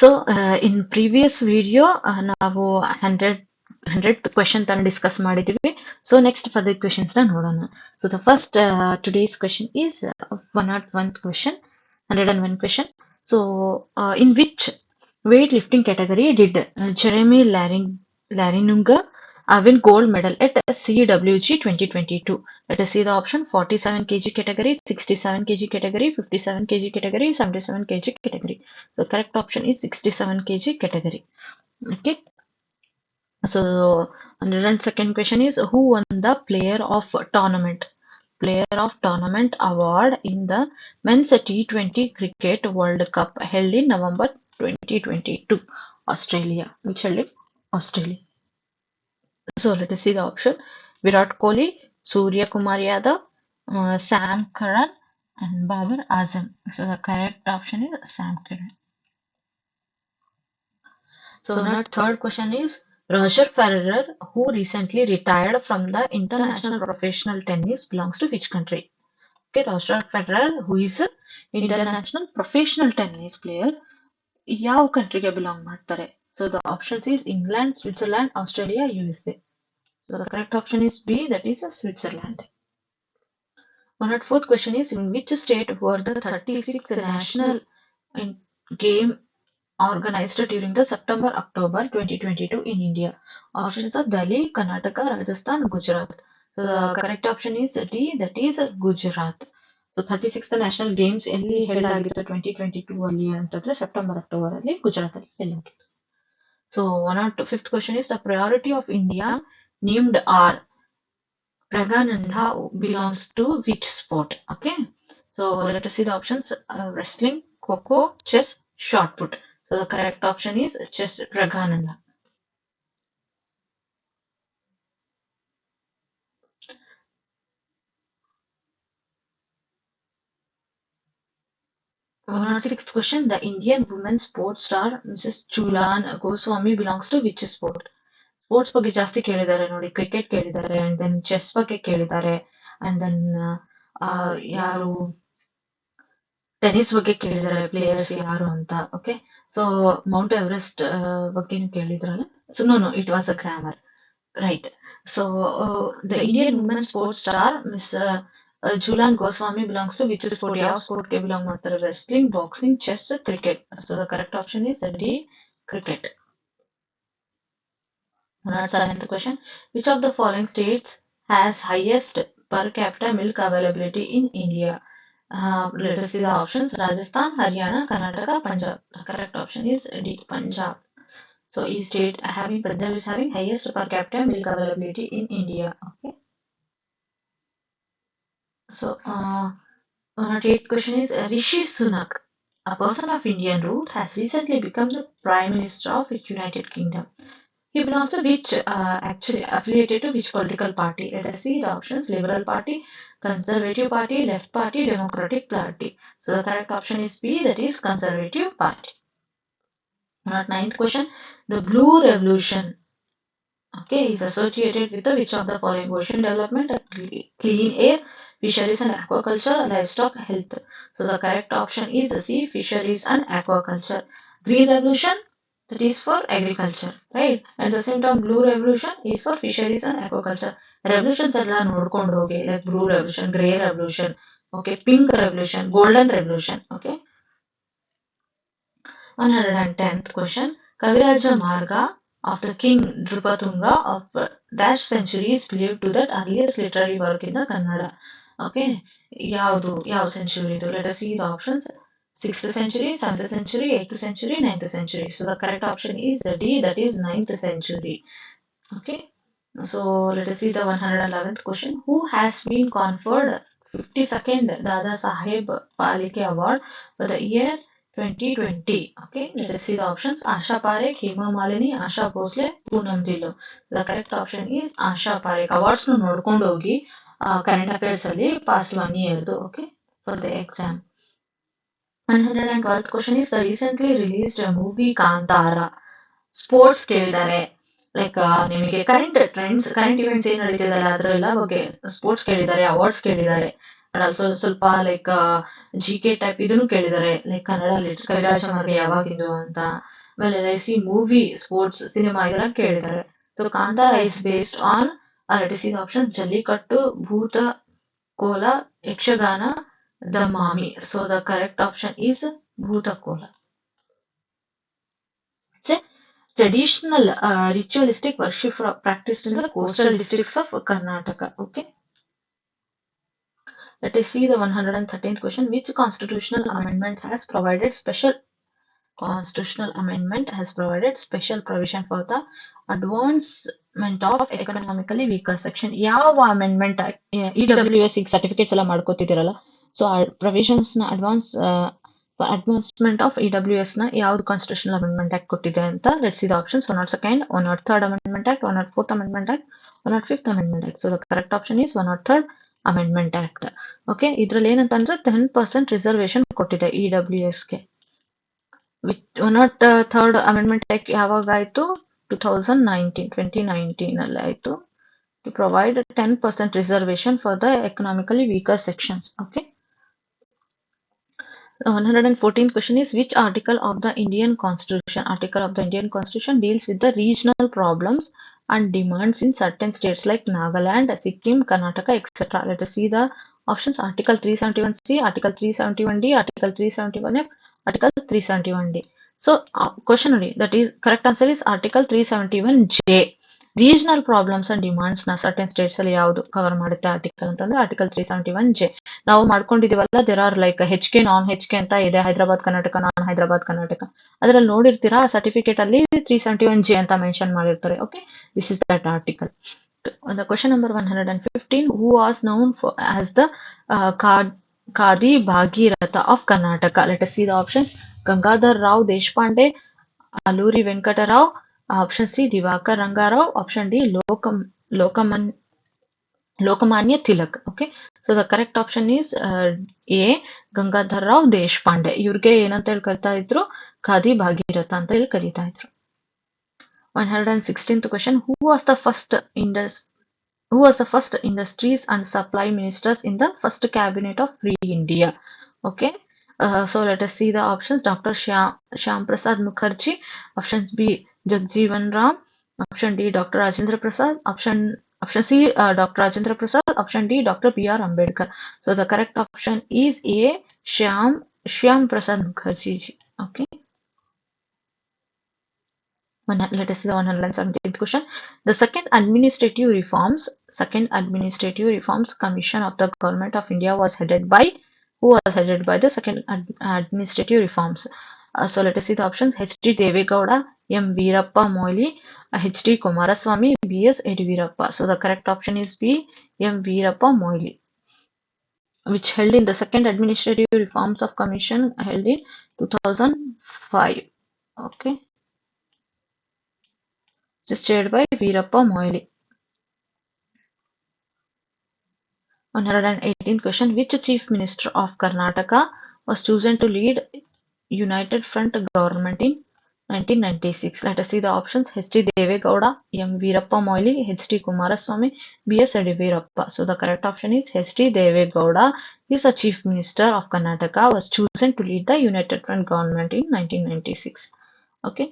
So in previous video ನಾವು 100th question ತರ discuss ಮಾಡಿದೀವಿ. ಸೊ ನೆಕ್ಸ್ಟ್ ಫರ್ದರ್ ಕ್ವೆಶನ್ಸ್ ನ ನೋಡೋಣ. So the first today's question is 101 question 101 question. So in which weight lifting category did Jeremy Larinunga win gold medal at CWG 2022? Let us see the option: 47 kg category, 67 kg category, 57 kg category, 77 kg category. The correct option is 67 kg category. Okay. So, 102nd question is who won the Player of Tournament award in the Men's T20 Cricket World Cup held in November 2022? Australia. Which held in Australia. So let us see the option: Virat Kohli, Surya Kumar Yadav, Sam Curran, and Babar Azam. So the correct option is Sam Curran. So now third question is Roger Federer, who recently retired from the international professional tennis, belongs to which country? Okay, Roger Federer, who is an international professional tennis player, ಯಾವ ಕಂಟ್ರಿಗೆ belong ಮಾಡ್ತಾರೆ? So the options is England, Switzerland, Australia, USA. So the correct option is B, that is Switzerland. 104th question is in which state were the 36th national game organized during the September-October 2022 in India? Options are Delhi, Karnataka, Rajasthan, Gujarat. So the correct option is D, that is Gujarat. So 36th national games ಎಲ್ಲಿ held ಆಗಿತ್ತು 2022 ಅಲ್ಲಿ ಅಂತಂದ್ರೆ September October ಅಲ್ಲಿ ಗುಜರಾತ್ ಅಲ್ಲಿ held ಆಗಿತ್ತು. So 105th question is the priority of India named R. Pragananda belongs to which sport? Okay. So let us see the options: wrestling, kho-kho, chess, shot put. So the correct option is chess, Pragananda. Sixth question: the Indian women's sports star Mrs. Chulan Goswami belongs to which sport? Sports ಬಗ್ಗೆ ಜಾಸ್ತಿ ಕೇಳಿದ್ದಾರೆ ನೋಡಿ. Cricket ಕೇಳಿದ್ದಾರೆ, and then chess ಬಗ್ಗೆ ಕೇಳಿದ್ದಾರೆ, and then ಯಾರು tennis ಬಗ್ಗೆ ಕೇಳಿದ್ದಾರೆ, ಪ್ಲೇಯರ್ಸ್ ಯಾರು ಅಂತ. ಓಕೆ. ಸೊ ಮೌಂಟ್ ಎವರೆಸ್ಟ್ ಬಗ್ಗೆನೂ ಕೇಳಿದ್ರಲ್ಲ. So no it was a grammar, right. So the Indian women sports star Miss Jhulan Goswami belongs to which sport? ಯಾವ ಸ್ಪೋರ್ಟ್ಗೆ ಬಿಲಾಂಗ್ ಮಾಡ್ತಾರೆ? Wrestling, boxing, chess, cricket. So the correct option is D, cricket. 7th question: which of the following states has highest per capita milk availability in India? Let us see the options: Rajasthan, Haryana, Karnataka, Punjab. The correct option is D, Punjab. So each state Punjab is having highest per capita milk availability in India. Okay. So 8th question is Rishi Sunak, a person of Indian root, has recently become the Prime Minister of the United Kingdom. He belongs to which, actually affiliated to which political party? Let us see the options: Liberal Party, Conservative Party, Left Party, Democratic Party. So the correct option is B, that is Conservative Party. 9th question: the Blue Revolution, okay, is associated with which of the following? Ocean development, clean air, fisheries and aquaculture, livestock health. So the correct option is C, fisheries and aquaculture. Green Revolution, that is for agriculture, right? At the same time, Blue Revolution is for fisheries and aquaculture. Revolutions ಎಲ್ಲ ನೋಡ್ಕೊಂಡು ಹೋಗಿ, like Blue Revolution, Grey Revolution, okay, Pink Revolution, Golden Revolution, okay. 110th question: Kaviraja Marga of the King Drupatunga of dash century is believed to that earliest literary work in the Kannada. Okay, ಯಾವ century ಇದು? Let us see the options: 6th century, 7th century, 8th century, 9th century. So the correct option is D, that is 9th century. Okay. So let us see the 111th question: who has been conferred 52nd Dada Saheb Phalke Award for the year 2020? Okay, let us see the options: Asha Parekh, Hema Malini, Asha Bhosle, Poonam Dillo. The correct option is Asha Parekh. Awards nu nodkondu hogi current affairs ಅಲ್ಲಿ past 1 year, okay, for the exam. 112th question is the recently released movie Kantara. Sports ಕೇಳಿದ್ದಾರೆ, like ನಿಮಗೆ current trends, current events ಏನ್ ನಡೀತಿದೆ ಅದರೆಲ್ಲ ಬಗ್ಗೆ sports ಕೇಳಿದ್ದಾರೆ, awards ಕೇಳಿದ್ದಾರೆ. And also ಸ್ವಲ್ಪ like GK type ಇದನ್ನು ಕೇಳಿದ್ದಾರೆ, ಲೈಕ್ ಕನ್ನಡ ಲಿಟರ್ ಕೈಲಾಸ ಮಾರ್ಗ ಯಾವಾಗಿಂದು ಅಂತ. ಆಮೇಲೆ ಸಿ ಮೂವಿ, ಸ್ಪೋರ್ಟ್ಸ್, ಸಿನಿಮಾ ಇದೆಲ್ಲ ಕೇಳಿದ್ದಾರೆ. So Kantara is based on let see option jallikattu, Bhuta Kola, Yakshagana, Damami. So the correct option is Bhutakola. Traditional ritualistic worship practiced in the coastal districts of Karnataka. Okay. Let us see the 113th question. Which constitutional amendment has provided special provision for the advancement of economically weaker section? ಯಾವ amendment EWS certificates ಎಲ್ಲ ಮಾಡ್ಕೋತಿದ್ದೀರಲ್ಲ, so provisions ನ advancement of EWS ನ ಯಾವ್ದು constitutional amendment act ಕೊಟ್ಟಿದೆ ಅಂತ. Let's see the options. 102nd, 103rd amendment act, 104th amendment act, 105th amendment act. So the correct option is 103rd amendment act. Okay, ಇದ್ರಲ್ಲಿ ಏನಂತಂದ್ರೆ 10% reservation ಕೊಟ್ಟಿದೆ EWSಗೆ. 103rd amendment act ಯಾವಾಗ ಆಯ್ತು? 2019 ಅಲ್ಲಿ ಆಯ್ತು. To provide 10% reservation for the economically weaker sections. Okay. 114th question is, which article of the Indian Constitution deals with the regional problems and demands in certain states like Nagaland, Sikkim, Karnataka, etc. Let us see the options. Article 371C, Article 371D, Article 371F, Article 371D. So question only, that is correct answer is Article 371J. Regional problems and demands ನ certain states ಅಲ್ಲಿ ಯಾವುದು cover ಮಾಡುತ್ತೆ article ಅಂತಂದ್ರೆ Article 371J. ನಾವು ಮಾಡ್ಕೊಂಡಿದೀವಲ್ಲ, there are like HK, non HK ಅಂತ ಇದೆ, ಹೈದರಾಬಾದ್ ಕರ್ನಾಟಕ, ನಾನ್ ಹೈದರಾಬಾದ್ ಕರ್ನಾಟಕ. ಅದ್ರಲ್ಲಿ ನೋಡಿರ್ತೀರಾ ಸರ್ಟಿಫಿಕೇಟ್ ಅಲ್ಲಿ 371J ಅಂತ ಮೆನ್ಷನ್ ಮಾಡಿರ್ತಾರೆ. Okay, this is that article. The question number 115, who was known as the Kadi Bhagiratha of Karnataka? Let us see the options. Gangadhar Rao Deshpande, Alluri Venkata Rao, option C Divakar Rangarao, option D Lokamanya Tilak. Okay, so the correct option is A Gangadhar Rao Deshpande. ಇವ್ರಿಗೆ ಏನಂತ ಹೇಳಿ ಕರಿತಾ ಇದ್ರು? ಖಾದಿ ಭಾಗೀರಥ ಅಂತ ಹೇಳಿ ಕರಿತಾ ಇದ್ರು. 116th question, who was the first industries and supply ministers in the first cabinet of Free India? Okay, so let us see the options. Dr. Shyam Prasad Mukherjee, option B Jagjeevan Ram, option D Dr. Rajendra Prasad, option C Dr. Rajendra Prasad, option D Dr. B.R. Ambedkar. So the correct option is A Shyam Prasad Mukherjee. Okay. Let us see the 117th question. The second administrative reforms commission of the government of India was headed by, who was headed by the second administrative reforms? So let us see the options. H.D. Devegowda, M. Veerappa Moily, H.D. Kumaraswamy, B.S. Yediyurappa. So the correct option is B, M. Veerappa Moily, which held in the second administrative reforms of commission held in 2005. Okay, just chaired by Veerappa Moily. 118th question, which chief minister of Karnataka was chosen to lead United Front government in 1996? Let us see the options. H.D. Devegowda, M. Veerappa Moily, H.D. Kumaraswamy, B.S. Yediyurappa. So the correct option is H.D. Devegowda is the chief minister of Karnataka, was chosen to lead the United Front government in 1996. Okay.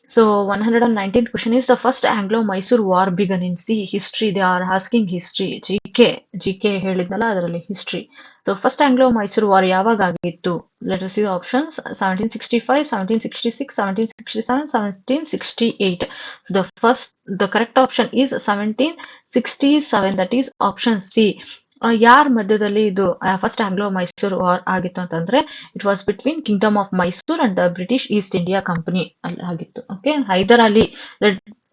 So 119th question is, the first Anglo-Mysore war began in history. They are asking history. GK ಹೇಳಿದ್ನಲ್ಲ ಅದರಲ್ಲಿ history. So first Anglo-Mysore war ಯಾವಾಗ ಆಗಿತ್ತು? Let us see the options. 1765, 1766, 1767, 1768. So the correct option is 1767. That is option C. ಯಾರ ಮಧ್ಯದಲ್ಲಿ ಇದು first Anglo Mysore war ಆಗಿತ್ತು ಅಂತಂದ್ರೆ, it was between kingdom of Mysore and the British East India Company ಅಲ್ಲಿ ಆಗಿತ್ತು. Okay, Hyder Ali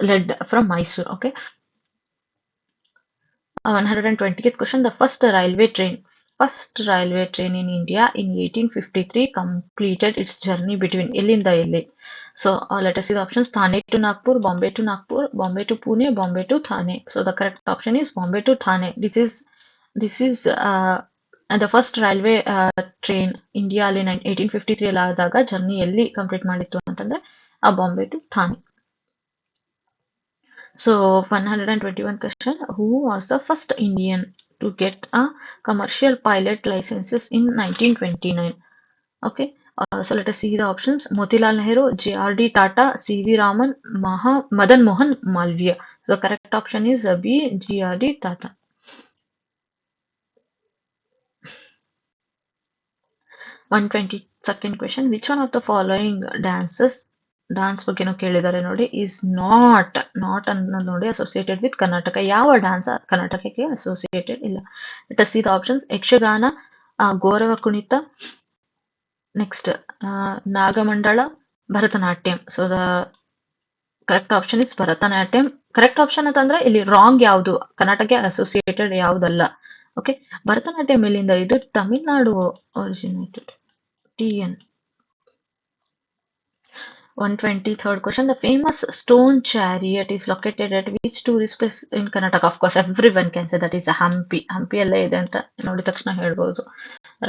led from Mysore. Okay. 120th question, the first railway train in India in 1853 completed its journey between ಎಲ್ಲಿಂದ ಎಲ್ಲಿ? So let us see the options. Thane to Nagpur, Bombay to Nagpur, Bombay to Pune, Bombay to Thane. So the correct option is Bombay to Thane. This is the first railway train India ಅಲ್ಲಿ 1853 ಅಲ್ಲಿ ಆದಾಗ journey ಎಲ್ಲಿ complete ಮಾಡಿತ್ತು ಅಂತಂದ್ರೆ Bombay to Thane. So 121 question, who was the first Indian to get a commercial pilot licenses in 1929. Okay, so let us see the options. Motilal Nehru, J.R.D. Tata, C.V. Raman, Madan Mohan Malviya. So the correct option is B, J.R.D. Tata. 122nd question. Which one of the following dance ಬಗ್ಗೆನೂ ಕೇಳಿದ್ದಾರೆ ನೋಡಿ is not ಅನ್ನೋದು ನೋಡಿ associated with Karnataka. ಯಾವ dance ಕರ್ನಾಟಕಕ್ಕೆ associated ಇಲ್ಲ? Let us see the options. Yakshagana, Gorava Kunitha, next Nagamandala, Bharatanatyam. So the correct option is Bharatanatyam. Correct option ಅಂತಂದ್ರೆ ಇಲ್ಲಿ ರಾಂಗ್ ಯಾವುದು, ಕರ್ನಾಟಕ ಅಸೋಸಿಯೇಟೆಡ್ ಯಾವುದಲ್ಲ. ಓಕೆ, ಭರತನಾಟ್ಯಂ ಎಲ್ಲಿಂದ? ಇದು Tamil Nadu originated. TN. 123rd question. The famous stone chariot is located at which tourist place in Karnataka? Of course, everyone can say that is Hampi. Hampi ಅಲ್ಲೇ ಇದೆ ಅಂತ ನೋಡಿದ ತಕ್ಷಣ ಹೇಳ್ಬೋದು.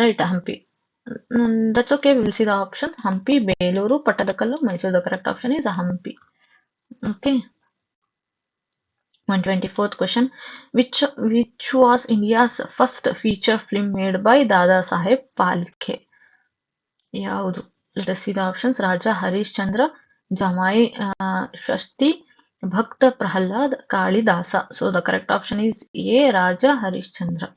Right, Hampi. That's okay. We will see the options. Hampi, Beluru, Pattadakallu, Mysore. The correct option is Hampi. Okay. 124th question. Which was India's first feature film made by Dada Saheb Phalke? ಯಾವುದು? Let us see the options. Raja Harishchandra, Jamai Shasti, Bhakta Prahlad, Kalidasa. So the correct option is A, Raja Harishchandra.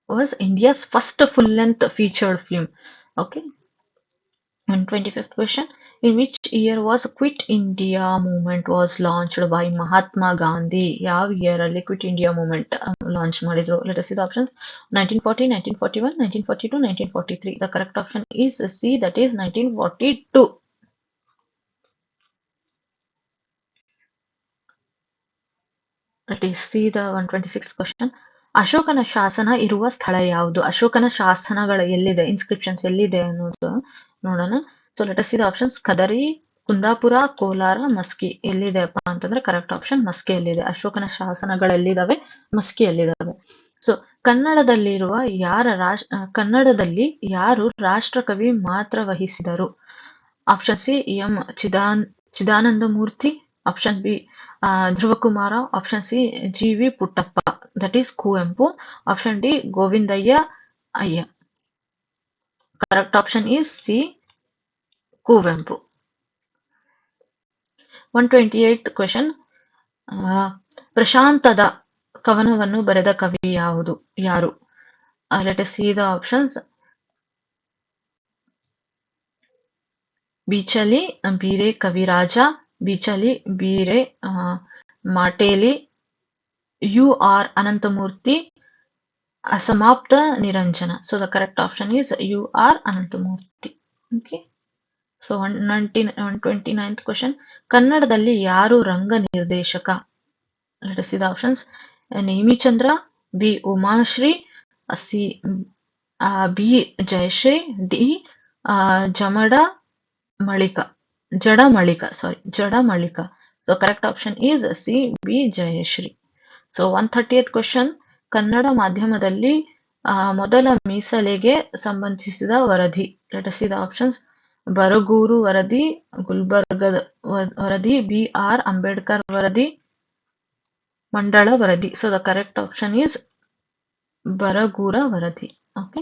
Was India's first full-length featured film. Okay. 125th question. In which year was Quit India movement was launched by Mahatma Gandhi? ಯಾವ year ಅಲ್ಲಿ quit India movement launch ಮಾಡಿದ್ರು? Let us see the options. 1940, 1941, 1942, 1943. The correct option is C, that is 1942. Let us see the 126th question. ಅಶೋಕನ ಶಾಸನ ಇರುವ ಸ್ಥಳ ಯಾವುದು? ಅಶೋಕನ ಶಾಸನಗಳು ಎಲ್ಲಿದೆ, ಇನ್ಸ್ಕ್ರಿಪ್ಷನ್ಸ್ ಎಲ್ಲಿದೆ ಅನ್ನೋದು ನೋಡೋಣ. So let us see the options. Kadri, Kundapura, Kolar, Maski. ಎಲ್ಲಿದೆಪ್ಪ ಅಂತಂದ್ರೆ ಕರೆಕ್ಟ್ ಆಪ್ಷನ್ ಮಸ್ಕಿಯಲ್ಲಿದೆ. ಅಶೋಕನ ಶಾಸನಗಳು ಎಲ್ಲಿದಾವೆ? ಮಸ್ಕಿಯಲ್ಲಿದಾವೆ. ಸೊ ಕನ್ನಡದಲ್ಲಿರುವ ಕನ್ನಡದಲ್ಲಿ ಯಾರು ರಾಷ್ಟ್ರಕವಿ ಮಾತ್ರ ವಹಿಸಿದರು? Option C M Chidananda Murthy, option B Dhruvakumara, option C G V Puttappa, that is Kuvempu, option D Govindayya Ayya. Correct option is C, Kuvempu. 128th question. ಪ್ರಶಾಂತದ ಕವನವನ್ನು ಬರೆದ ಕವಿ ಯಾರು? Let us see the options. ಬೀಚಲಿ ಬೀರೆ ಕವಿರಾಜ, ಬೀಚಲಿ ಬೀರೆ ಮಾಟೇಲಿ, ಯು ಆರ್ ಅನಂತಮೂರ್ತಿ, ಅಸಮಾಪ್ತ Niranjana. So the correct option is U R Ananthamurthy. Okay. So 129th question. ಕನ್ನಡದಲ್ಲಿ ಯಾರು ರಂಗ ನಿರ್ದೇಶಕ? Let us see the options. Nemichandra, B Umashree, C B Jayashree, D ಜಡಮಳಿಕ. So correct option is C, B Jayashree. So 130th question. Kannada ಮಾಧ್ಯಮದಲ್ಲಿ ಮೊದಲ ಮೀಸಲಿಗೆ ಸಂಬಂಧಿಸಿದ ವರದಿ. Let us see the options. Baraguru ವರದಿ, ಗುಲ್ಬರ್ಗದ ವರದಿ, ಬಿ ಆರ್ ಅಂಬೇಡ್ಕರ್ ವರದಿ, ಮಂಡಳ ವರದಿ. So the correct option is Baragur ವರದಿ. ಓಕೆ.